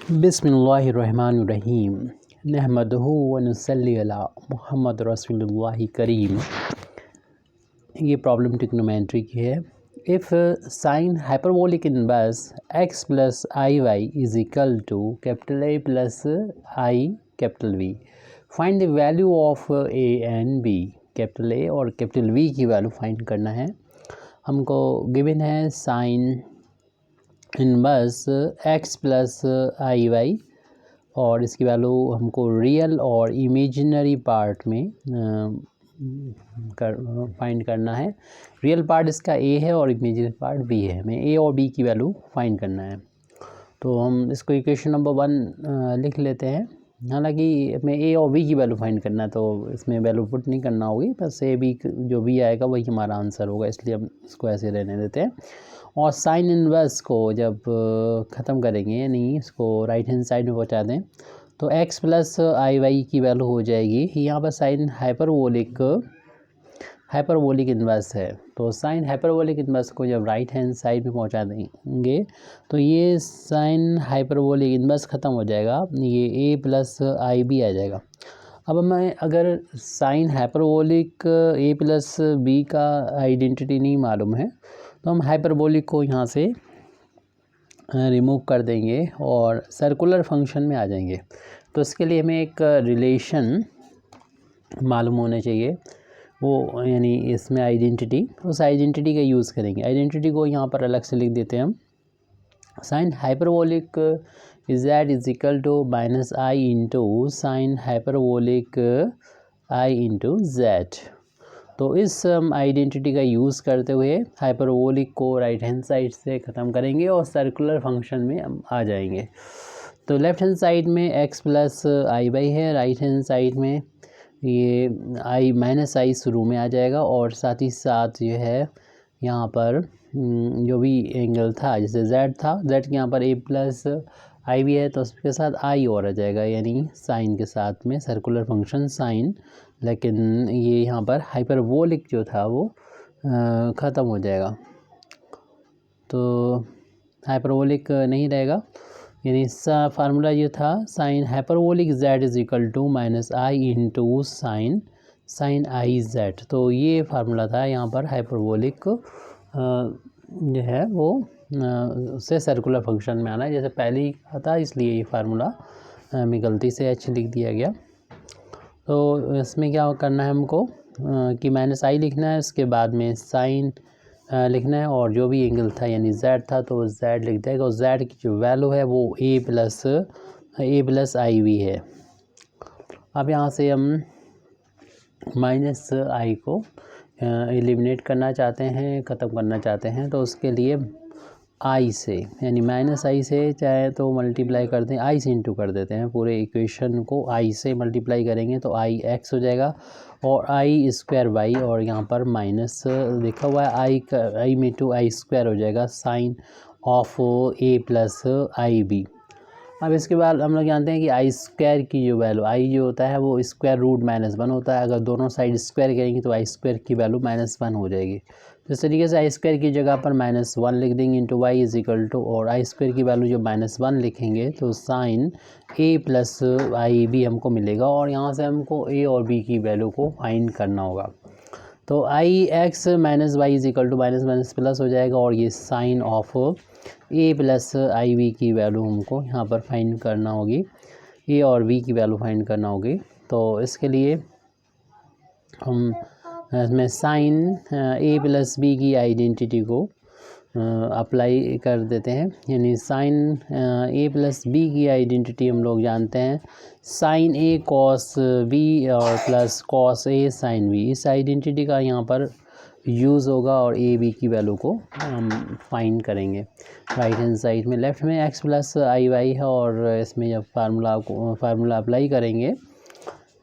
बिस्मिल्लाहिर्रहमानिर्रहीम नहमदुहु व नुसल्ली अला मुहम्मद रसूलुल्लाहि करीम। ये प्रॉब्लम ट्रिग्नोमेट्री की है। If sine hyperbolic inverse x plus i y is equal to capital A plus i capital V, find the value of A and B। Capital A और capital V की वैल्यू find करना है। हमको given है sine inverse x plus i y और इसकी value हमको रियल और इमेजिनरी पार्ट में फाइंड करना है। रियल पार्ट इसका a है और इमेजिनरी पार्ट b है। हमें a और b की वैल्यू फाइंड करना है। तो हम इसको इक्वेशन नंबर 1 लिख लेते हैं। हालांकि हमें a और b की वैल्यू फाइंड करना है, तो इसमें वैल्यू पुट नहीं करना होगी, बस a b जो भी आएगा वही हमारा आंसर होगा, इसलिए हम इसको ऐसे रहने देते हैं। और साइन इनवर्स को जब ख़त्म करेंगे, यानी इसको राइट हैंड साइड में पहुंचा दें, तो x प्लस आई वाई की वैल्यू हो जाएगी। यहाँ पर साइन हाइपरबोलिक इनवर्स है, तो साइन हाइपरबोलिक इनवर्स को जब राइट हैंड साइड में पहुंचा देंगे तो ये साइन हाइपरबोलिक इनवर्स ख़त्म हो जाएगा, ये a प्लस आई बी आ जाएगा। अब हमें अगर sine hyperbolic a plus b का आइडेंटिटी नहीं मालूम है, तो हम हाइपरबोलिक को यहाँ से रिमूव कर देंगे और सर्कुलर फंक्शन में आ जाएंगे। तो इसके लिए हमें एक रिलेशन मालूम होने चाहिए, वो यानी इसमें आइडेंटिटी, उस आइडेंटिटी का यूज़ करेंगे। आइडेंटिटी को यहाँ पर अलग से लिख देते हैं हम। Sine hyperbolic z is equal to minus i into sine hyperbolic i into z. तो इस आइडेंटिटी का यूज़ करते हुए हाइपरबोलिक को राइट हैंड साइड से ख़त्म करेंगे और सर्कुलर फंक्शन में हम आ जाएंगे। तो लेफ़्ट हैंड साइड में x प्लस आई वाई है, राइट हैंड साइड में ये i माइनस आई शुरू में आ जाएगा, और साथ ही साथ ये है यहाँ पर जो भी एंगल था, जैसे z था, z के यहाँ पर a प्लस आई भी है, तो उसके साथ i और आ जाएगा, यानी साइन के साथ में सर्कुलर फंक्शन साइन। लेकिन ये यहाँ पर हाइपरबोलिक जो था वो ख़त्म हो जाएगा, तो हाइपरबोलिक नहीं रहेगा। यानी फार्मूला ये था sine hyperbolic z is equal to minus i into sine i z. तो ये फार्मूला था यहाँ पर हाइपरबोलिक जो है वो उससे सर्कुलर फंक्शन में आना है, जैसे पहले ही कहा था, इसलिए ये फार्मूला में गलती से h लिख दिया गया। तो इसमें क्या करना है हमको कि माइनस आई लिखना है, उसके बाद में साइन लिखना है, और जो भी एंगल था यानी z था तो z लिख देगा, और z की जो वैल्यू है वो a प्लस आई वी है। अब यहाँ से हम माइनस आई को एलिमिनेट करना चाहते हैं, ख़त्म करना चाहते हैं, तो उसके लिए आई से यानी माइनस आई से चाहे तो मल्टीप्लाई कर दें, आई से इंटू कर देते हैं, पूरे इक्वेशन को आई से मल्टीप्लाई करेंगे तो आई एक्स हो जाएगा, और आई स्क्वायर वाई, और यहाँ पर माइनस लिखा हुआ है आई में टू आई स्क्वायर हो जाएगा sine of a plus i b. अब इसके बाद हम लोग जानते हैं कि आई स्क्वायर की जो वैल्यू, आई जो होता है वो स्क्वायर रूट -1 होता है। अगर दोनों साइड स्क्वायर करेंगे तो आई स्क्वायर की वैल्यू -1 हो जाएगी। तो इस तरीके से आई स्क्वायर की जगह पर -1 लिख देंगे into y is equal to, और आई स्क्वायर की वैल्यू जो -1 लिखेंगे तो sine a plus i b हमको मिलेगा, और यहाँ से हमको a और b की वैल्यू को फाइंड करना होगा। तो i x minus y is equal to minus minus plus हो जाएगा, और ये sine of a plus i v की वैल्यू हमको यहाँ पर फाइंड करना होगी, a और b की वैल्यू फाइंड करना होगी। तो इसके लिए हम इसमें साइन a प्लस बी की आइडेंटिटी को अप्लाई कर देते हैं, यानी साइन a प्लस बी की आइडेंटिटी हम लोग जानते हैं साइन a कॉस b और plus cos a sine b। इस आइडेंटिटी का यहाँ पर यूज़ होगा और a b की वैल्यू को हम फाइंड करेंगे। राइट हैंड साइड में लेफ़्ट में x प्लस आई वाई है, और इसमें जब फार्मूला अप्लाई करेंगे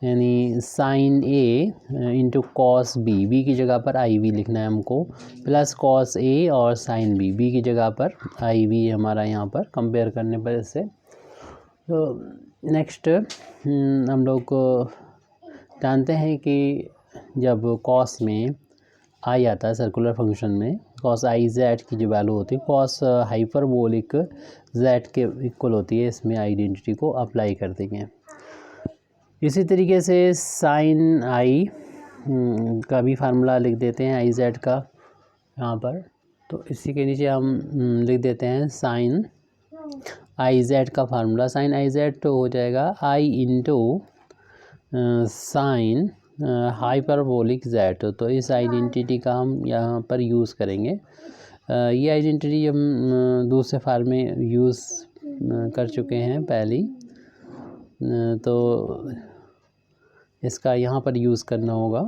यानी sine a into cos b की जगह पर आई वी लिखना है हमको, प्लस कॉस a और साइन b की जगह पर आई वी हमारा यहाँ पर कंपेयर करने पर इससे। तो नेक्स्ट हम लोग जानते हैं कि जब कॉस में आई आता है सर्कुलर फंक्शन में, कॉस आई जेड की जो वैल्यू होती है कॉस हाइपरबोलिक जेड के इक्वल होती है, इसमें आइडेंटिटी को अप्लाई कर देंगे। इसी तरीके से साइन आई का भी फार्मूला लिख देते हैं आई जेड का यहाँ पर। तो इसी के नीचे हम लिख देते हैं साइन आई जेड का फार्मूला। साइन आई जेड तो हो जाएगा आई इंटू साइन हाइपरबोलिक जेड। तो इस आइडेंटिटी का हम यहाँ पर यूज़ करेंगे। ये आइडेंटिटी हम दूसरे फार्म में यूज़ कर चुके हैं पहले, तो इसका यहाँ पर यूज़ करना होगा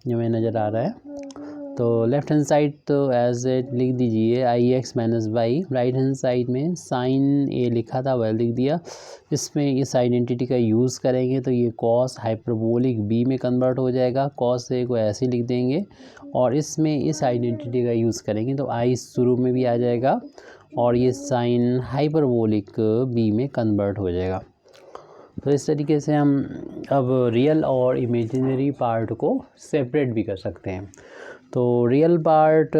जो हमें नज़र आ रहा है। तो लेफ़्ट हैंड साइड तो एज एट लिख दीजिए i x minus y. Right hand side में साइन ए लिखा था वह लिख दिया। इसमें इस आइडेंटिटी का यूज़ करेंगे तो ये कॉस हाइपरबोलिक बी में कन्वर्ट हो जाएगा। कॉस ए को ऐसे लिख देंगे और इसमें इस आइडेंटिटी का यूज़ करेंगे तो आई शुरू में भी आ जाएगा और ये साइन हाइपरबोलिक बी में कन्वर्ट हो जाएगा। तो इस तरीके से हम अब रियल और इमेजिनरी पार्ट को सेपरेट भी कर सकते हैं। तो रियल पार्ट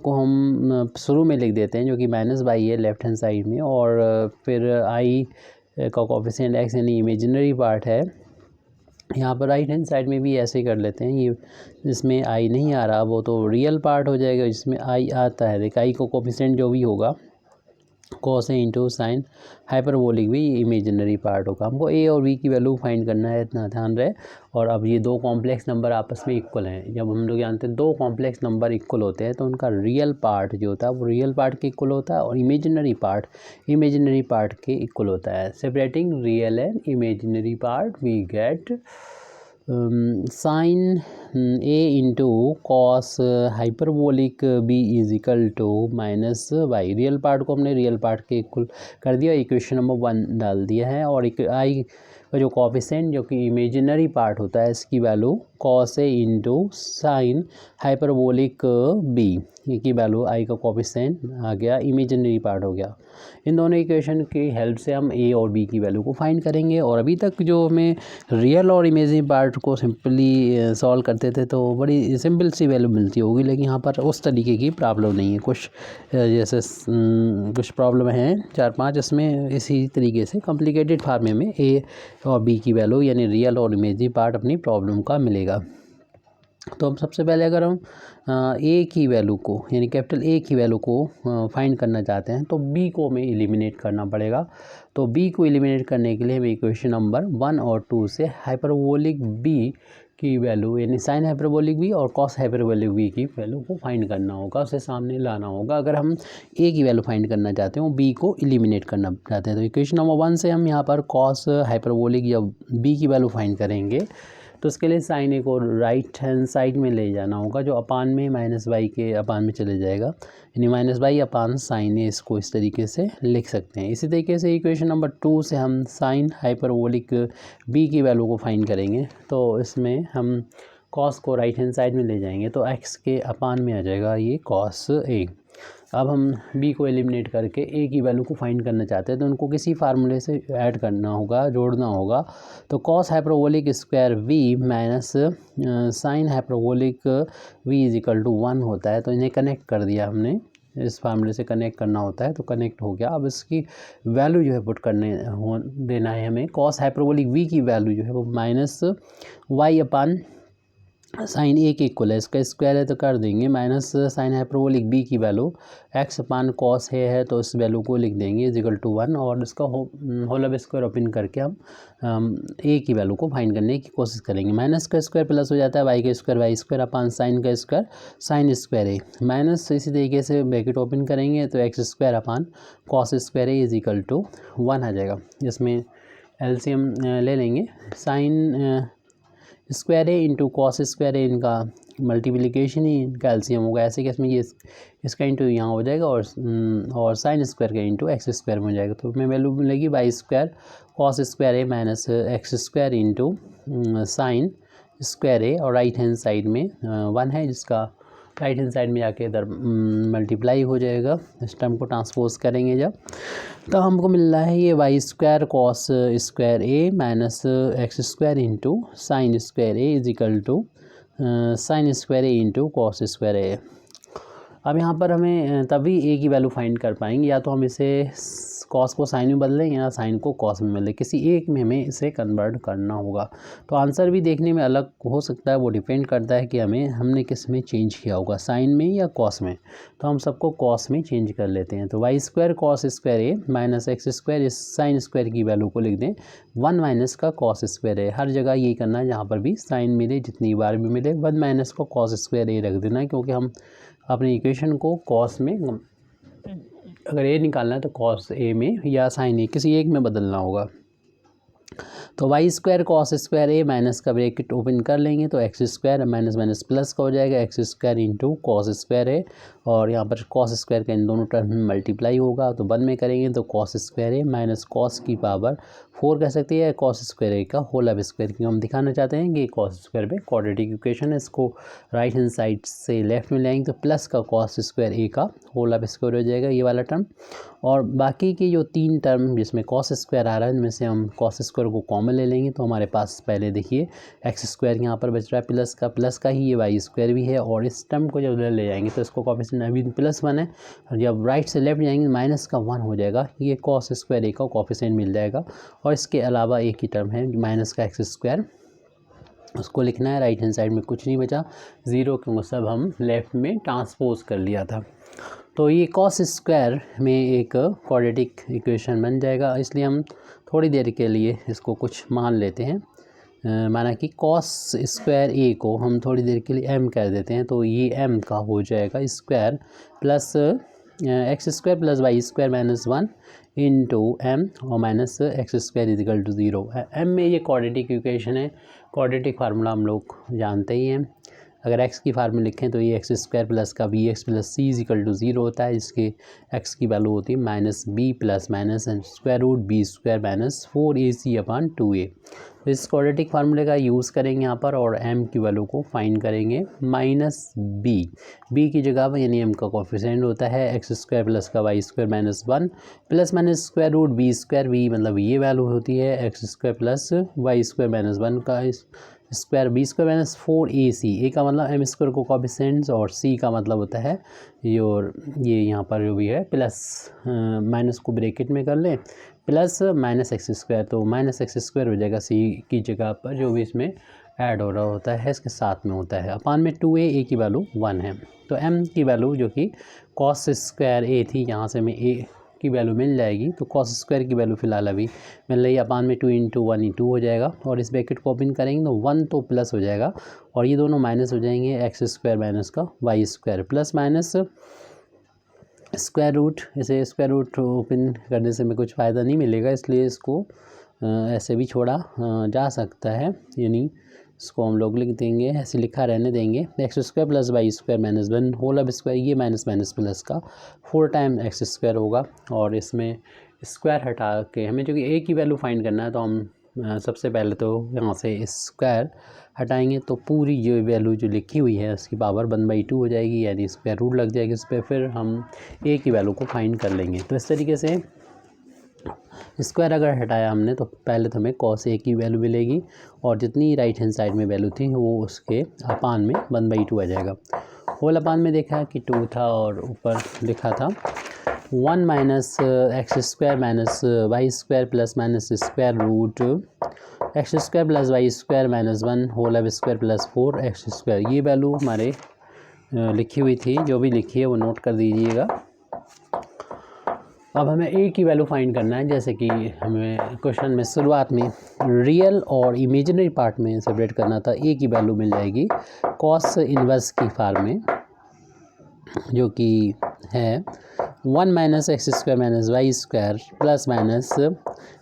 को हम शुरू में लिख देते हैं जो कि माइनस बाई है लेफ़्ट हैंड साइड में, और फिर आई का कोफिशिएंट एक्स यानी इमेजिनरी पार्ट है यहाँ पर राइट हैंड साइड में भी ऐसे ही कर लेते हैं। ये जिसमें आई नहीं आ रहा वो तो रियल पार्ट हो जाएगा, जिसमें आई आता है देखिए आई का कोफिशिएंट जो भी होगा cos A into sine hyperbolic भी इमेजिनरी पार्ट होगा। हमको ए और बी की वैल्यू फाइंड करना है, इतना ध्यान रहे। और अब ये दो कॉम्प्लेक्स नंबर आपस में इक्वल हैं। जब हम लोग जानते हैं दो कॉम्प्लेक्स नंबर इक्वल होते हैं तो उनका रियल पार्ट जो होता है वो रियल पार्ट के इक्वल होता है और इमेजिनरी पार्ट के इक्वल होता है। Separating real and imaginary part we get sine a into cos hyperbolic b is equal to minus y. Real part को हमने रियल पार्ट के इक्वल कर दिया, इक्वेशन नंबर 1 डाल दिया है। और आई का जो कोफिशिएंट जो कि इमेजिनरी पार्ट होता है इसकी value cos A into sine hyperbolic B की वैल्यू आई का कोफिशिएंट आ गया, इमेजिनरी पार्ट हो गया। इन दोनों इक्वेशन की हेल्प से हम ए और बी की वैल्यू को फाइंड करेंगे। और अभी तक जो हमें रियल और इमेजिनरी पार्ट को सिंपली सॉल्व करते थे तो बड़ी सिंपल सी वैल्यू मिलती होगी, लेकिन यहाँ पर उस तरीके की प्रॉब्लम नहीं है। कुछ जैसे कुछ प्रॉब्लम हैं 4-5, इसमें इसी तरीके से कॉम्प्लिकेटेड फार्मे में ए और बी की वैल्यू यानी रियल और इमेजिनरी पार्ट अपनी प्रॉब्लम का मिलेगा। तो हम सबसे पहले अगर हम ए की वैल्यू को यानी कैपिटल ए की वैल्यू को फाइंड करना चाहते हैं तो बी को हमें एलिमिनेट करना पड़ेगा। तो बी को एलिमिनेट करने के लिए हमें इक्वेशन नंबर 1 और 2 से हाइपरबोलिक बी की वैल्यू यानी साइन हाइपरबोलिक बी और कॉस हाइपरबोलिक बी की वैल्यू को फाइंड करना होगा, उसे सामने लाना होगा। अगर हम ए की वैल्यू फाइंड करना चाहते हैं बी को एलिमिनेट करना चाहते हैं तो इक्वेशन नंबर 1 से हम यहाँ पर कॉस हाइपरबोलिक या बी की वैल्यू फाइंड करेंगे। तो उसके लिए साइन ए को राइट हैंड साइड में ले जाना होगा जो अपान में माइनस बाई के अपान में चले जाएगा, यानी माइनस बाई अपान साइन ए, इसको इस तरीके से लिख सकते हैं। इसी तरीके से इक्वेशन नंबर 2 से हम साइन हाइपरबोलिक बी की वैल्यू को फाइंड करेंगे। तो इसमें हम कॉस को राइट हैंड साइड में ले जाएंगे तो एक्स के अपान में आ जाएगा ये कॉस ए। अब हम बी को एलिमिनेट करके ए की वैल्यू को फाइंड करना चाहते हैं तो उनको किसी फार्मूले से ऐड करना होगा, जोड़ना होगा। तो cos hyperbolic square v minus sine hyperbolic v is equal to 1 होता है। तो इन्हें कनेक्ट कर दिया हमने, इस फार्मूले से कनेक्ट करना होता है तो कनेक्ट हो गया। अब इसकी वैल्यू जो है पुट करने देना है हमें। कॉस हाइपरबोलिक वी की वैल्यू जो है वो माइनस वाई अपान साइन ए के इक्वल है, इसका स्क्वायर है तो कर देंगे, माइनस साइन हाइपरबोलिक बी की वैल्यू एक्स अपान कॉस है तो इस वैल्यू को लिख देंगे इज इक्वल टू 1 और इसका होल स्क्वायर ओपन करके हम ए की वैल्यू को फाइंड करने की कोशिश करेंगे। माइनस का स्क्वायर प्लस हो जाता है वाई स्क्वायर अपान साइन का square sine square a minus इसी तरीके से ब्रैकेट ओपन करेंगे तो x square upon cos square a is equal to 1 आ जाएगा। इसमें एलसीएम ले लेंगे, sine square a into cos square a इनका मल्टीप्लिकेशन ही इनका एलसीएम होगा। ऐसे केस में ये इसका इंटू यहाँ हो जाएगा और साइन स्क्वायर का इंटू एक्स स्क्वायर में हो जाएगा। तो हमें वैल्यू मिलेगी y square cos square a minus x square into sine square a और राइट हैंड साइड में 1 है जिसका राइट हैंड साइड में जाके इधर मल्टीप्लाई हो जाएगा। इस टर्म को ट्रांसपोज करेंगे जब तो हमको मिल रहा है ये y square cos square a minus x square into sine square a is equal to sine square a into cos square a. अब यहाँ पर हमें तभी ए की वैल्यू फाइंड कर पाएंगे, या तो हम इसे कॉस को साइन में बदलें या साइन को कॉस में बदलें, किसी एक में हमें इसे कन्वर्ट करना होगा। तो आंसर भी देखने में अलग हो सकता है, वो डिपेंड करता है कि हमने किस में चेंज किया होगा, साइन में या कॉस में। तो हम सबको कॉस में चेंज कर लेते हैं। तो Y square cos square a minus x square, इस साइन स्क्वायर की वैल्यू को लिख दें 1 माइनस का कॉस स्क्वायर है। हर जगह यही करना है, जहाँ पर भी साइन मिले जितनी बार भी मिले 1 माइनस का कॉस स्क्वायर ए रख देना है, क्योंकि हम अपनी इक्वेशन को कॉस में, अगर ए निकालना है तो कॉस ए में या साइन ए किसी एक में बदलना होगा। तो Y square cos square a minus का ब्रैकेट ओपन कर लेंगे तो x square minus minus plus का हो जाएगा, x square into cos square है, और यहाँ पर कॉस स्क्वायर का इन दोनों टर्म में मल्टीप्लाई होगा। तो 1 में करेंगे तो कॉस स्क्वायर है माइनस कॉस की पावर 4 कह सकते हैं, कॉस स्क्वायर ए का होल अब स्क्वायर, क्योंकि हम दिखाना चाहते हैं कि कॉस स्क्वायर में क्वाड्रेटिक इक्वेशन है। इसको राइट हैंड साइड से लेफ्ट में लाएंगे तो प्लस का कॉस स्क्वायर ए का होल अब स्क्वायर हो जाएगा ये वाला टर्म। और बाकी की जो 3 टर्म जिसमें कॉस स्क्वायर आ रहा है, इनमें से हम कॉस स्क्वायर को कॉमन ले लेंगे। तो हमारे पास पहले देखिए एक्स स्क्वायर यहाँ पर बच रहा है प्लस का ही ये वाई स्क्वायर भी है, और इस टर्म को जब ले जाएंगे तो इसको कॉफिशिएंट अभी +1 है, और जब राइट से लेफ्ट जाएंगे माइनस का 1 हो जाएगा, ये कॉस स्क्वायर ए का कॉफिशिएंट मिल जाएगा। और इसके अलावा एक ही टर्म है माइनस का एक्स स्क्वायर, उसको लिखना है। राइट हैंड साइड में कुछ नहीं बचा, 0, क्योंकि सब हम लेफ्ट में ट्रांसपोज कर लिया था। तो ये कॉस स्क्वायर में एक क्वाड्रेटिक इक्वेशन बन जाएगा, इसलिए हम थोड़ी देर के लिए इसको कुछ मान लेते हैं। माना कि कॉस स्क्वायर ए को हम थोड़ी देर के लिए m कर देते हैं, तो ये m का हो जाएगा square plus x square plus y square minus 1 into m और minus x square is equal to 0। m में ये क्वाड्रेटिक इक्वेशन है, क्वाड्रेटिक फार्मूला हम लोग जानते ही हैं। अगर x की फार्मूला लिखें तो ये एक्स स्क्वायर प्लस का b x plus c is equal to 0 होता है, जिसके x की वैल्यू होती है minus b plus minus square root b square minus 4ac/2a। तो इस क्वाड्रेटिक फार्मूले का यूज़ करेंगे यहाँ पर, और m की वैल्यू को फाइंड करेंगे माइनस b की जगह पर, यानी m का कोफिशिएंट होता है एक्स स्क्वायर प्लस का y square minus 1 plus minus square root b square, b मतलब ये वैल्यू होती है x square plus y square minus 1 का square b square minus 4ac। A का मतलब एम स्क्वायर को कोफिशिएंट्स, और सी का मतलब होता है ये यहाँ पर जो भी है प्लस माइनस को ब्रैकेट में कर लें प्लस माइनस एक्स स्क्वायर, तो माइनस एक्स स्क्वायर हो जाएगा सी की जगह पर, जो भी इसमें ऐड हो रहा होता है इसके साथ में होता है, अपान में 2a, ए की वैल्यू 1 है। तो m की वैल्यू जो कि कॉस स्क्वायर ए थी, यहाँ से हमें a की वैल्यू मिल जाएगी, तो कॉस स्क्वायर की वैल्यू फिलहाल अभी मिल रही है, अपान में 2 इंटू 1 ही 2 हो जाएगा, और इस ब्रैकेट को ओपन करेंगे तो 1 तो प्लस हो जाएगा, और ये दोनों माइनस हो जाएंगे, एक्स स्क्वायर माइनस का y square plus minus square root. इसे स्क्वायर रूट ओपन करने से हमें कुछ फ़ायदा नहीं मिलेगा, इसलिए इसको ऐसे भी छोड़ा जा सकता है, यानी इसको हम लोग लिख देंगे, ऐसे लिखा रहने देंगे, x square plus y square minus 1 whole अब स्क्वायर, ये माइनस माइनस प्लस का 4 टाइम एक्स स्क्वायर होगा। और इसमें स्क्वायर हटा के हमें जो कि ए की वैल्यू फाइंड करना है, तो हम सबसे पहले तो यहाँ से स्क्वायर हटाएंगे, तो पूरी जो वैल्यू जो लिखी हुई है उसकी पावर 1/2 हो जाएगी, यानी स्क्वायर रूट लग जाएगी इस पर, फिर हम ए की वैल्यू को फाइंड कर लेंगे। तो इस तरीके से स्क्वायर अगर हटाया हमने तो पहले तो हमें कॉस ए की वैल्यू मिलेगी, और जितनी राइट हैंड साइड में वैल्यू थी वो उसके अपान में 1/2 आ जाएगा। होल अपान में देखा कि 2 था, और ऊपर लिखा था 1 minus x square minus y square plus minus square root x square plus y square minus 1 whole अब स्क्वायर प्लस 4 एक्स स्क्वायर। ये वैल्यू हमारे लिखी हुई थी, जो भी लिखी है वो नोट कर दीजिएगा। अब हमें ए की वैल्यू फाइंड करना है, जैसे कि हमें क्वेश्चन में शुरुआत में रियल और इमेजिनरी पार्ट में सेपरेट करना था। ए की वैल्यू मिल जाएगी कॉस इनवर्स की फॉर्म में, जो कि है 1 minus x square minus y square plus minus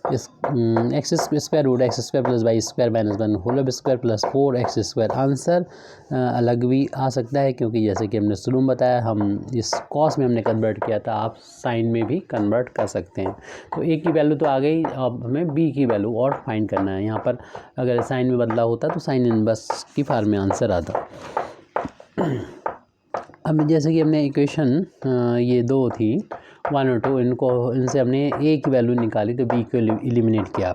x square root x square plus y square minus 1 whole अब square plus 4 x square. Answer अलग भी आ सकता है, क्योंकि जैसे कि हमने शुरू में बताया, हम इस कॉस में हमने कन्वर्ट किया था, आप साइन में भी कन्वर्ट कर सकते हैं। तो ए की वैल्यू तो आ गई, अब हमें बी की वैल्यू और फाइंड करना है। यहाँ पर अगर साइन में बदला होता तो साइन इनवर्स की फॉर्म में आंसर आता। अब जैसे कि हमने इक्वेशन ये 2 थी 1 और 2, इनसे हमने ए की वैल्यू निकाली तो बी को एलिमिनेट किया।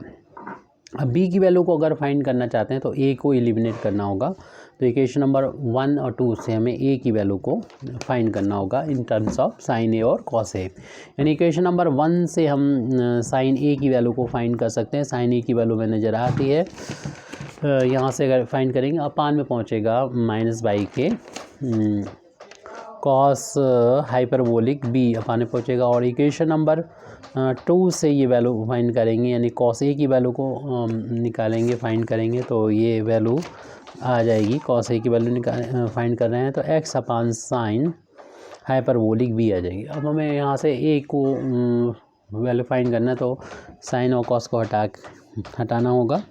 अब बी की वैल्यू को अगर फाइंड करना चाहते हैं तो ए को एलिमिनेट करना होगा, तो इक्वेशन नंबर 1 और 2 से हमें ए की वैल्यू को फाइंड करना होगा इन टर्म्स ऑफ साइन ए और कॉस ए। यानी इक्वेशन नंबर 1 से हम साइन ए की वैल्यू को फाइंड कर सकते हैं। साइन ए की वैल्यू में नज़र आती है, यहाँ से अगर फाइंड करेंगे अपान में पहुँचेगा माइनस बाई के कॉस हाइपरबोलिक बी अपान में पहुँचेगा। और इक्वेशन नंबर 2 से ये वैल्यू फाइंड करेंगे, यानी कॉस ए की वैल्यू को निकालेंगे, फाइंड करेंगे, तो ये वैल्यू आ जाएगी। कॉस ए की वैल्यू फाइंड कर रहे हैं तो x upon sine hyperbolic b आ जाएगी। अब हमें यहाँ से ए को वैल्यू फाइंड करना है, तो साइन और कॉस को हटाना होगा,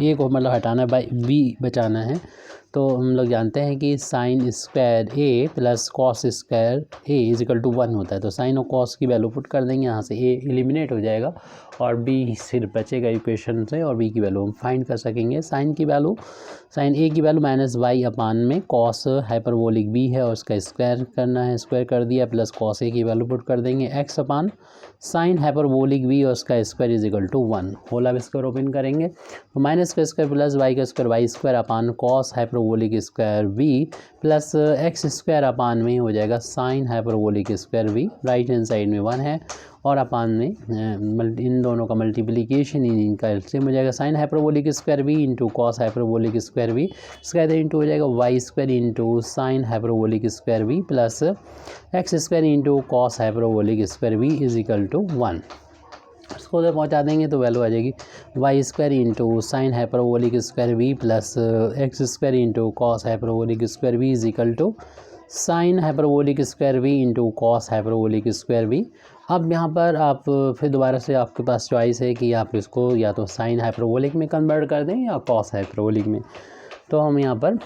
ए को मतलब हटाना है, बाई बी बचाना है। तो हम लोग जानते हैं कि sine square a plus cos square a is equal to 1 होता है। तो साइन और कॉस की वैल्यू पुट कर देंगे, यहाँ से ए एलिमिनेट हो जाएगा और बी सिर्फ बचेगा इक्वेशन से, और बी की वैल्यू हम फाइंड कर सकेंगे। साइन ए की वैल्यू माइनस वाई अपान में कॉस हाइपरबोलिक बी है और उसका स्क्वायर करना है, स्क्वायर कर दिया, प्लस कॉस ए की वैल्यू पुट कर देंगे x upon sine hyperbolic b और उसका square is equal to 1। Whole अब स्क्वायर ओपन करेंगे तो माइनस का स्क्वायर प्लस वाई का square y square upon cos hyperbolic square b plus x square upon में हो जाएगा sine hyperbolic square b. Right hand side में 1 है और अपान में इन दोनों का मल्टीप्लिकेशन इनका एलसीएम हो जाएगा। Sine hyperbolic square b into cos hyperbolic square b, इसका इधर इंटू हो जाएगा y square into sine hyperbolic square b plus x square into cos hyperbolic square b is equal to 1। इसको उधर पहुँचा देंगे तो वैल्यू आ जाएगी y square into sine hyperbolic square b plus x square into cos hyperbolic square b is equal to sine hyperbolic square b into cos hyperbolic square b. अब यहाँ पर आप फिर दोबारा से आपके पास चॉइस है कि आप इसको या तो साइन हाइपरबोलिक में कन्वर्ट कर दें या कॉस हाइपरबोलिक में। तो हम यहाँ पर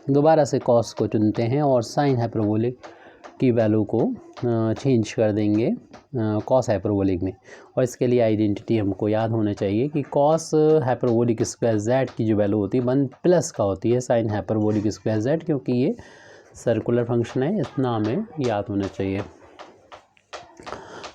दोबारा से कॉस को चुनते हैं और साइन हाइपरबोलिक की वैल्यू को चेंज कर देंगे कॉस हाइपरबोलिक में। और इसके लिए आइडेंटिटी हमको याद होना चाहिए कि कॉस हाइपरबोलिक स्क्वायर जेड की जो वैल्यू होती है 1 प्लस का होती है साइन हाइपरबोलिक स्क्वायर जेड, क्योंकि ये सर्कुलर फंक्शन है, इतना हमें याद होना चाहिए।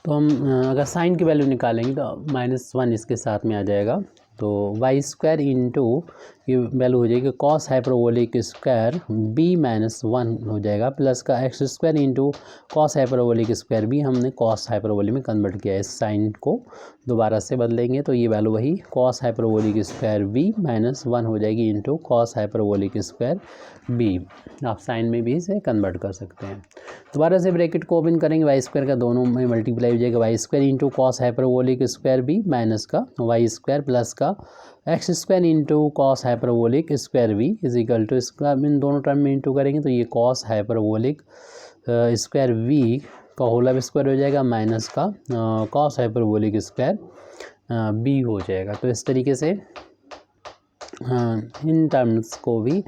तो हम अगर साइन की वैल्यू निकालेंगे तो -1 इसके साथ में आ जाएगा, तो वाई स्क्वायर इंटू ये वैल्यू हो जाएगी कॉस हाइपरबोलिक स्क्वायर बी -1 हो जाएगा, प्लस का x square into cos hyperbolic square b हमने कॉस हाइपरबोलिक में कन्वर्ट किया है, इस साइन को दोबारा से बदलेंगे तो ये वैल्यू वही कॉस हाइपरबोलिक स्क्वायर बी -1 हो जाएगी into cos hyperbolic square b. आप साइन में भी इसे कन्वर्ट कर सकते हैं। दोबारा से ब्रैकेट को ओपन करेंगे, वाई स्क्वायर का दोनों में मल्टीप्लाई हो जाएगा, y square into cos hyperbolic square b minus का वाई स्क्वायर प्लस का x square into cos hyperbolic square b is equal to, इसका इन दोनों टर्म में इंटू करेंगे तो ये कॉस हाइपरबोलिक स्क्वायर वी का होल स्क्वायर हो जाएगा माइनस का कॉस हाइपरबोलिक स्क्वायर बी हो जाएगा। तो इस तरीके से इन टर्म्स को भी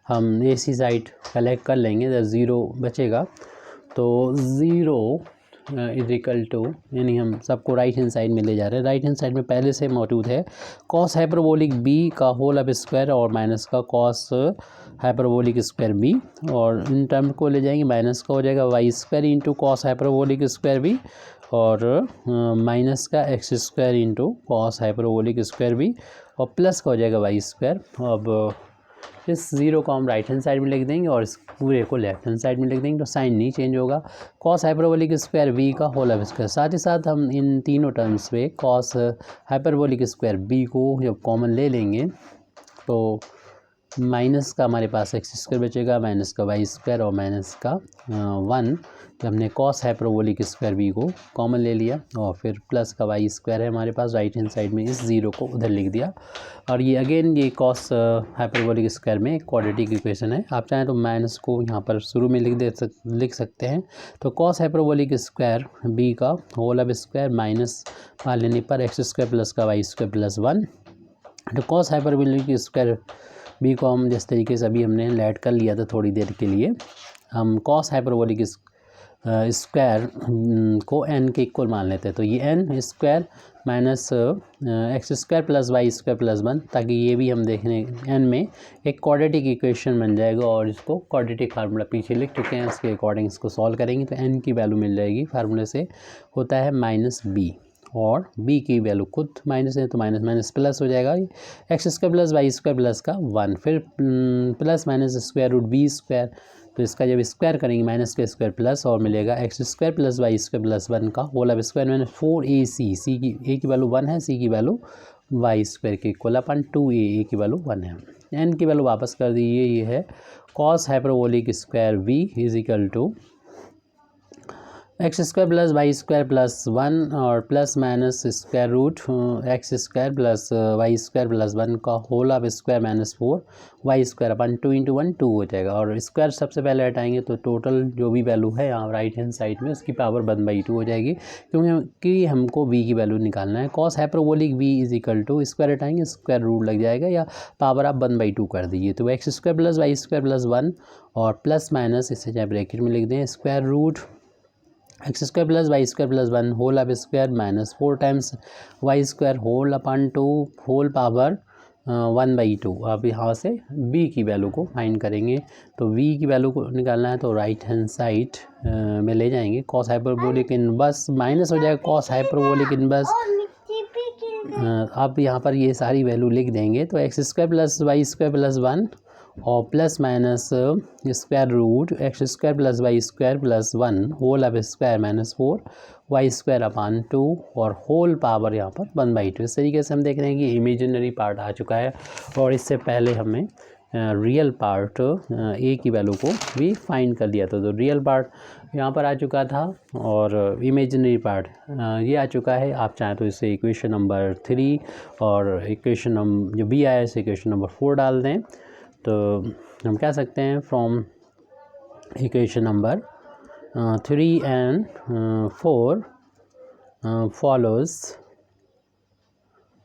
हम ऐसी साइड कलेक्ट कर लेंगे, जब ज़ीरो बचेगा तो ज़ीरो इज इक्वल टू, यानी हम सबको राइट हैंड साइड में ले जा रहे हैं। राइट हैंड साइड में पहले से मौजूद है कॉस हाइपरबोलिक बी का होल अब स्क्वायर और माइनस का कॉस हाइपरबोलिक स्क्वायर बी, और इन टर्म को ले जाएंगे, माइनस का हो जाएगा y square into cos hyperbolic square b और माइनस का x square into cos hyperbolic square b और प्लस का हो जाएगा वाई स्क्वायर। अब इस ज़ीरो को हम राइट हैंड साइड में लिख देंगे और इस पूरे को लेफ्ट हैंड साइड में लिख देंगे, तो साइन नहीं चेंज होगा। कॉस हाइपरबोलिक स्क्वायर बी का होल अब स्क्वायर, साथ ही साथ हम इन तीनों टर्म्स पे कॉस हाइपरबोलिक स्क्वायर बी को जब कॉमन ले लेंगे तो माइनस का हमारे पास एक्स स्क्वायर बचेगा, माइनस का वाई स्क्वायर और माइनस का 1, तो हमने कॉस हाइपरबोलिक स्क्वायर बी को कॉमन ले लिया और फिर प्लस का वाई स्क्वायर है हमारे पास राइट हैंड साइड में, इस ज़ीरो को उधर लिख दिया। और ये अगेन ये कॉस हाइपरबोलिक स्क्वायर में एक क्वाड्रेटिक इक्वेशन है, आप चाहें तो माइनस को यहाँ पर शुरू में लिख सकते हैं। तो कॉस हाइपरबोलिक स्क्वायर बी का होल अब स्क्वायर माइनस मान लेने पर एक्स स्क्वायर प्लस का वाई स्क्वायर प्लस 1, तो कॉस हाइपरबोलिक स्क्वायर बी को हम जिस तरीके से अभी हमने लेट कर लिया था थोड़ी देर के लिए, हम कॉस हाइपरबोलिक स्क्वायर को एन के इक्वल मान लेते हैं, तो ये n square minus x square plus y square plus 1, ताकि ये भी हम देखने एन में एक क्वाड्रेटिक इक्वेशन बन जाएगा और इसको क्वाड्रेटिक फार्मूला पीछे लिख चुके हैं, उसके अकॉर्डिंग इसको सॉल्व करेंगे तो एन की वैल्यू मिल जाएगी। फार्मूले से होता है -b और b की वैल्यू खुद माइनस है तो माइनस माइनस प्लस हो जाएगा, x square plus y square plus का 1, फिर plus minus square root b square, तो इसका जब स्क्वायर करेंगे माइनस का स्क्वायर प्लस और मिलेगा x square plus y square plus 1 का होल अब स्क्वायर माइनस 4ac, सी की ए की वैल्यू 1 है, सी की वैल्यू वाई स्क्वायर के इक्वल अपन 2a, ए की वैल्यू 1 है, एन की वैल्यू वापस कर दीजिए, ये है cos hyperbolic square v is equal to x square plus y square plus 1 और plus minus square root x square plus y square plus 1 का whole of square minus 4 y square upon 2 into 1 2 हो जाएगा, और square सबसे पहले हटाएंगे तो total जो भी वैल्यू है यहाँ राइट हैंड साइड में उसकी पावर 1/2 हो जाएगी, क्योंकि हमको v की वैल्यू निकालना है। Cos hyperbolic v is equal to square हटाएंगे स्क्वायर रूट लग जाएगा या पावर आप 1/2 कर दीजिए, तो x square plus y square plus 1 और प्लस माइनस इसे चाहे ब्रैकेट में लिख दें square root x square plus y square plus 1 whole of square minus 4 times y square whole upon 2 whole power 1/2। अब यहाँ से b की वैल्यू को फाइंड करेंगे, तो v की वैल्यू को निकालना है तो राइट हैंड साइड में ले जाएंगे, कॉस हाइपरबोलिक इनवर्स माइनस हो जाएगा कॉस हाइपरबोलिक इनवर्स, अब यहाँ पर ये सारी वैल्यू लिख देंगे, तो x square plus y square plus 1 और plus minus square root x square plus y square plus 1 whole of square minus 4 y square upon 2 और होल पावर यहाँ पर 1/2। इस तरीके से हम देख रहे हैं कि इमेजिनरी पार्ट आ चुका है, और इससे पहले हमें रियल पार्ट ए की वैल्यू को भी फाइंड कर लिया था, तो रियल पार्ट यहाँ पर आ चुका था और इमेजिनरी पार्ट ये आ चुका है। आप चाहें तो इसे इक्वेशन नंबर 3 और इक्वेशन जो बी आया इसे इक्वेशन नंबर 4 डाल दें, तो हम कह सकते हैं from equation number 3 and 4 follows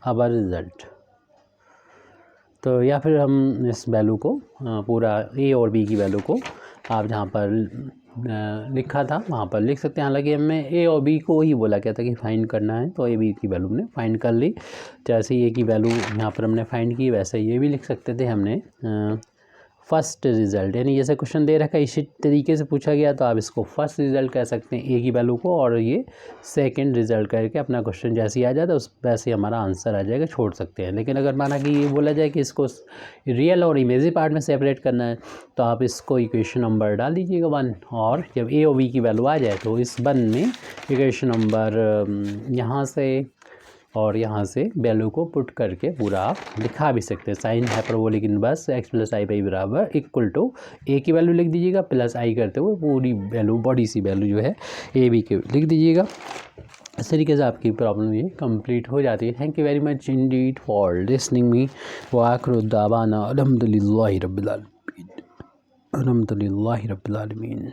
our result, तो या फिर हम इस वैल्यू को पूरा ए और बी की वैल्यू को आप जहाँ पर लिखा था वहाँ पर लिख सकते हैं, हालांकि हमें ए और बी को ही बोला गया था कि फाइंड करना है, तो ए बी की वैल्यू हमने फाइंड कर ली, जैसे ए की वैल्यू यहाँ पर हमने फाइंड की वैसे ये भी लिख सकते थे हमने फर्स्ट रिज़ल्ट, यानी जैसे क्वेश्चन दे रखा है इसी तरीके से पूछा गया तो आप इसको फर्स्ट रिज़ल्ट कह सकते हैं ए की वैल्यू को, और ये सेकंड रिज़ल्ट करके अपना क्वेश्चन जैसे ही आ जाता है उस वैसे हमारा आंसर आ जाएगा, छोड़ सकते हैं। लेकिन अगर माना कि ये बोला जाए कि इसको रियल और इमेजिनरी पार्ट में सेपरेट करना है तो आप इसको इक्वेशन नंबर डाल दीजिएगा 1, और जब ए और बी की वैल्यू आ जाए तो इस 1 में इक्वेशन नंबर यहाँ से और यहाँ से वैल्यू को पुट करके पूरा आप लिखा भी सकते हैं, sign hyperbolic inverse x plus I by बराबर इक्वल टू ए की वैल्यू लिख दीजिएगा प्लस आई करते हुए पूरी वैल्यू बड़ी सी वैल्यू जो है ए बी के लिख दीजिएगा। इस तरीके से आपकी प्रॉब्लम ये कंप्लीट हो जाती है। Thank you very much Indeed for listening me व आखिर दावाना अल्हम्दुलिल्लाहि रब्बिल आलमीन।